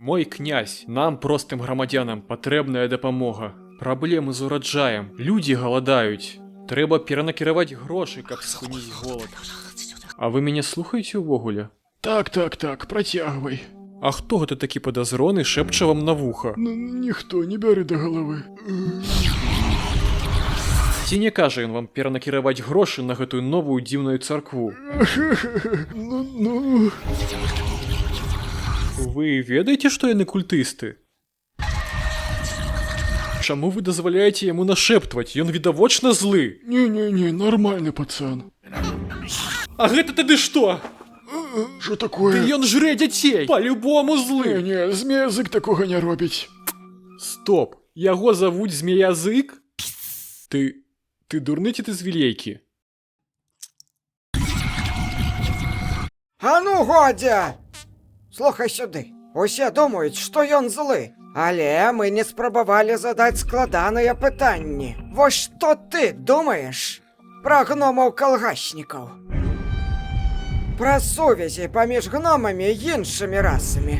Мой князь, нам, простым грамадзянам, патрэбная дапамога. Праблемы з ураджаем, людзі галадаюць. Трэба перанакіраваць грошы, каб спыніць голад. А вы мяне слухаеце ўвогуле? Так, працягвай. А хто гэта такі падазроны шэпча вам на вуха? Ніхто не бяры да галавы. Ці не кажа ён вам перанакіраваць грошы на гэтую новую дзіўную царкву? Ну... Вы ведаеце, што яны культысты? Чаму вы дазваляеце яму нашэптваць? Ён відавочна злы. Не, нормальны пацан. А гэта тады што? Што такое? Ён жрэ дзяцей! Па-любому злы! Не, змеязык такога не робіць. Стоп, яго завуць змеязык? Ты дурны ці ты з вілейкі? А ну годзе! Слухай сюды. Усе думаюць, што ён злы. Але мы не спрабавалі задаць складаныя пытанні. Вось што ты думаеш пра гномаў-калгаснікаў? Пра сувязі паміж гномамі і іншымі расамі.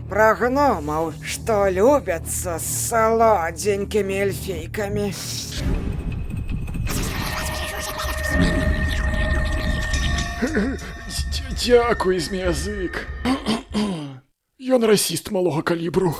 Пра гномаў, што любяцца з салодзенькімі эльфійкамі. Дзякуй, змеязык. Ён расіст малога калібру.